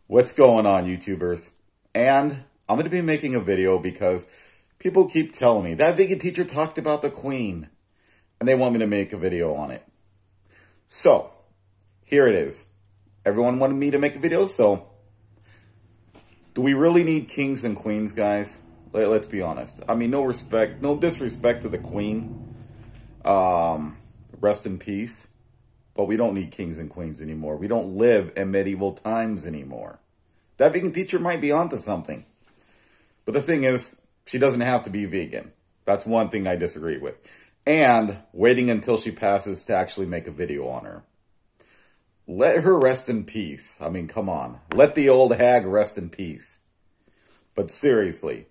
What's going on, YouTubers? And I'm going to be making a video because people keep telling me that vegan teacher talked about the Queen and they want me to make a video on it. So here it is. Everyone wanted me to make a video, so do we really need kings and queens, guys? Let's be honest. I mean, no disrespect to the Queen. Rest in peace. But we don't need kings and queens anymore. We don't live in medieval times anymore. That vegan teacher might be onto something. But the thing is, she doesn't have to be vegan. That's one thing I disagree with. And waiting until she passes to actually make a video on her. Let her rest in peace. I mean, come on. Let the old hag rest in peace. But seriously,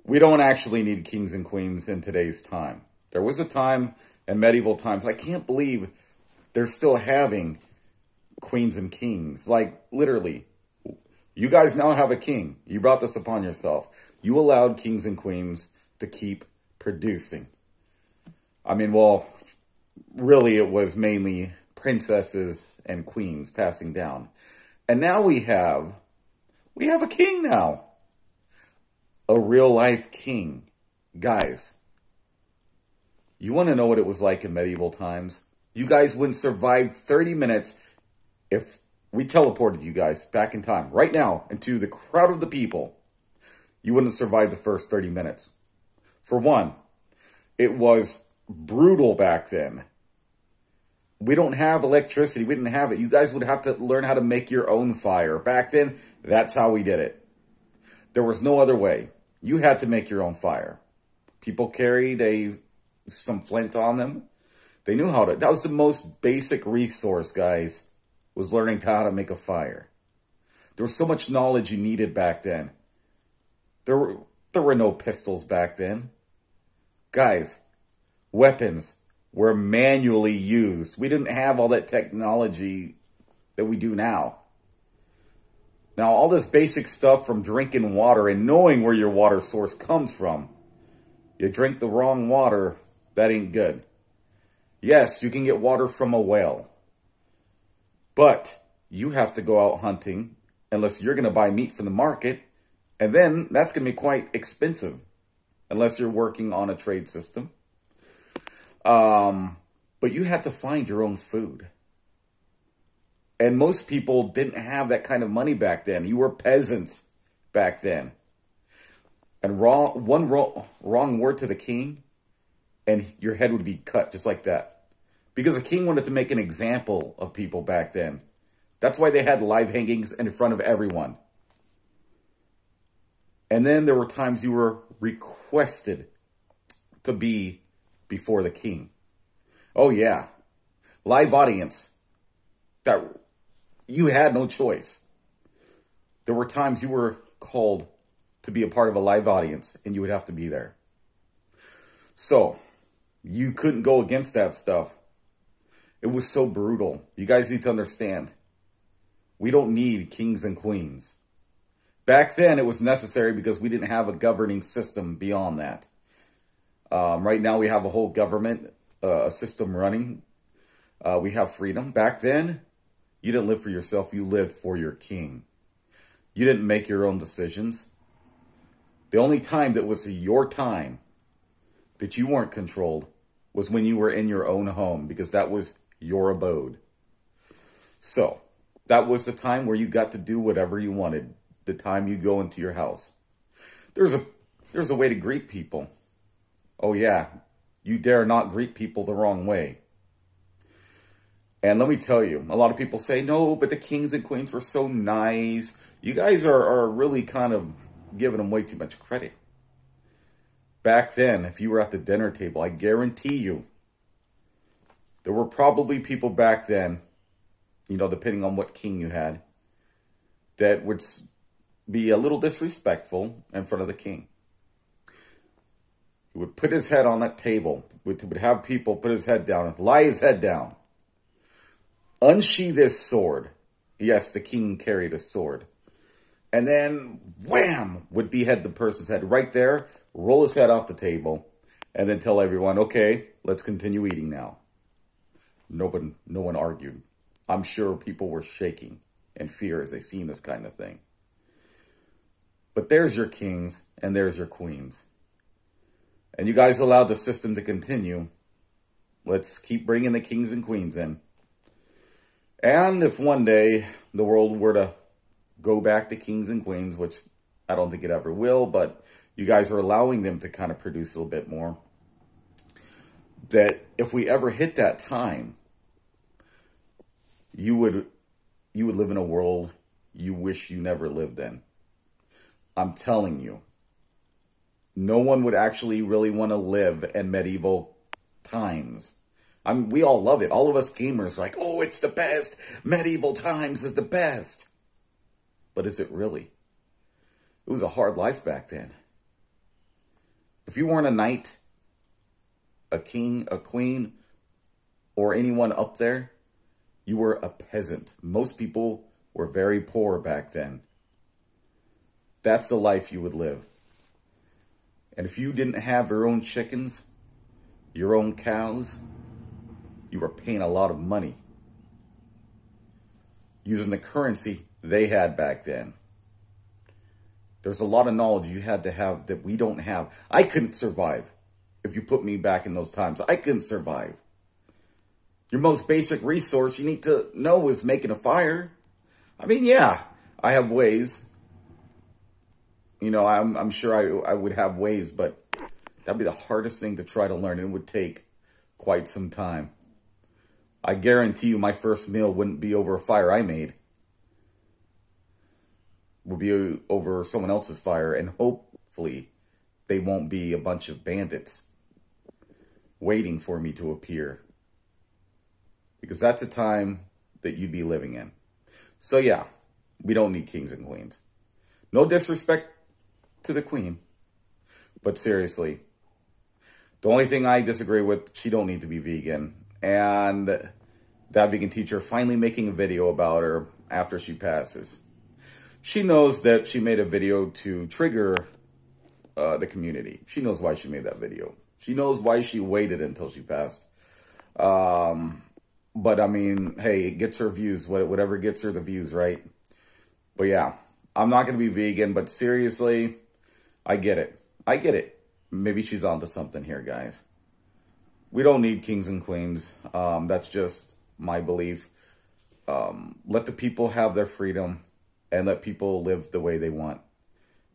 we don't actually need kings and queens in today's time. There was a time in medieval times, I can't believe they're still having queens and kings. Like, literally, you guys now have a king. You brought this upon yourself. You allowed kings and queens to keep producing. I mean, well, really it was mainly princesses and queens passing down. And now we have a king now. A real life king. Guys, you want to know what it was like in medieval times? You guys wouldn't survive 30 minutes if we teleported you guys back in time right now into the crowd of the people. You wouldn't survive the first 30 minutes. For one, it was brutal back then. We don't have electricity. We didn't have it. You guys would have to learn how to make your own fire. Back then, that's how we did it. There was no other way. You had to make your own fire. People carried some flint on them. They knew how to. That was the most basic resource, guys, was learning how to make a fire. There was so much knowledge you needed back then. There were no pistols back then. Guys, weapons were manually used. We didn't have all that technology that we do now. Now, all this basic stuff from drinking water and knowing where your water source comes from. You drink the wrong water, that ain't good. Yes, you can get water from a well. But you have to go out hunting unless you're going to buy meat from the market. And then that's going to be quite expensive unless you're working on a trade system. But you had to find your own food. And most people didn't have that kind of money back then. You were peasants back then. And one wrong word to the king, and your head would be cut just like that. Because a king wanted to make an example of people back then. That's why they had live hangings in front of everyone. And then there were times you were requested to be before the king. Oh yeah, live audience. That you had no choice. There were times you were called to be a part of a live audience and you would have to be there. So you couldn't go against that stuff. It was so brutal. You guys need to understand. We don't need kings and queens. Back then, it was necessary because we didn't have a governing system beyond that. Right now, we have a whole government, a system running. We have freedom. Back then, you didn't live for yourself. You lived for your king. You didn't make your own decisions. The only time that was your time that you weren't controlled was when you were in your own home, because that was your abode. So that was the time where you got to do whatever you wanted. The time you go into your house. There's a way to greet people. Oh yeah, you dare not greet people the wrong way. And let me tell you, a lot of people say, no, but the kings and queens were so nice. You guys are really kind of giving them way too much credit. Back then, if you were at the dinner table, I guarantee you, there were probably people back then, you know, depending on what king you had, that would be a little disrespectful in front of the king. He would put his head on that table, would have people put his head down, lie his head down, unsheath his sword. Yes, the king carried a sword. And then, wham, would behead the person's head right there, roll his head off the table, and then tell everyone, okay, let's continue eating now. No one argued. I'm sure people were shaking. and fear as they see this kind of thing. But there's your kings and there's your queens. And you guys allowed the system to continue. Let's keep bringing the kings and queens in. And if one day the world were to go back to kings and queens, which I don't think it ever will, but you guys are allowing them to kind of produce a little bit more, that if we ever hit that time, you would live in a world you wish you never lived in. I'm telling you, no one would actually really want to live in medieval times. We all love it. All of us gamers are like, oh, it's the best. Medieval times is the best. But is it really? It was a hard life back then. If you weren't a knight, a king, a queen, or anyone up there, you were a peasant. Most people were very poor back then. That's the life you would live. And if you didn't have your own chickens, your own cows, you were paying a lot of money using the currency they had back then. There's a lot of knowledge you had to have that we don't have. I couldn't survive if you put me back in those times. I couldn't survive. Your most basic resource you need to know is making a fire. I mean, yeah, I have ways. You know, I'm sure I would have ways, but that'd be the hardest thing to try to learn. It would take quite some time. I guarantee you my first meal wouldn't be over a fire I made. It would be over someone else's fire, and hopefully they won't be a bunch of bandits waiting for me to appear. Because that's a time that you'd be living in. So yeah, we don't need kings and queens. No disrespect to the queen. But seriously, the only thing I disagree with, she don't need to be vegan. And that vegan teacher finally making a video about her after she passes. She knows that she made a video to trigger the community. She knows why she made that video. She knows why she waited until she passed. But I mean, hey, it gets her views. Whatever gets her the views, right? But yeah, I'm not going to be vegan, but seriously, I get it. I get it. Maybe she's onto something here, guys. We don't need kings and queens. That's just my belief. Let the people have their freedom and let people live the way they want.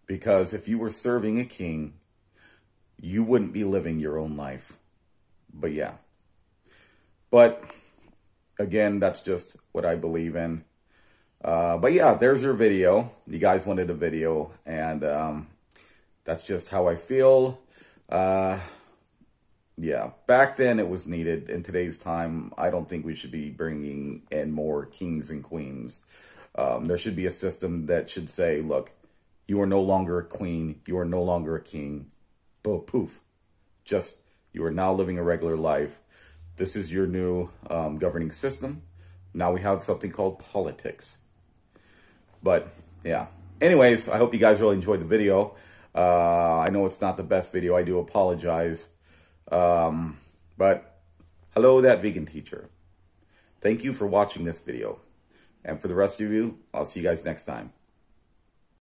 Because if you were serving a king, you wouldn't be living your own life. But yeah. But again, that's just what I believe in. But yeah, there's your video. You guys wanted a video, and that's just how I feel. Yeah, back then it was needed. In today's time, I don't think we should be bringing in more kings and queens. There should be a system that should say, look, you are no longer a queen. You are no longer a king. Poof. Just, you are now living a regular life. This is your new governing system. Now we have something called politics. But yeah. Anyways, I hope you guys really enjoyed the video. I know it's not the best video. I do apologize. But hello, that vegan teacher. Thank you for watching this video. And for the rest of you, I'll see you guys next time.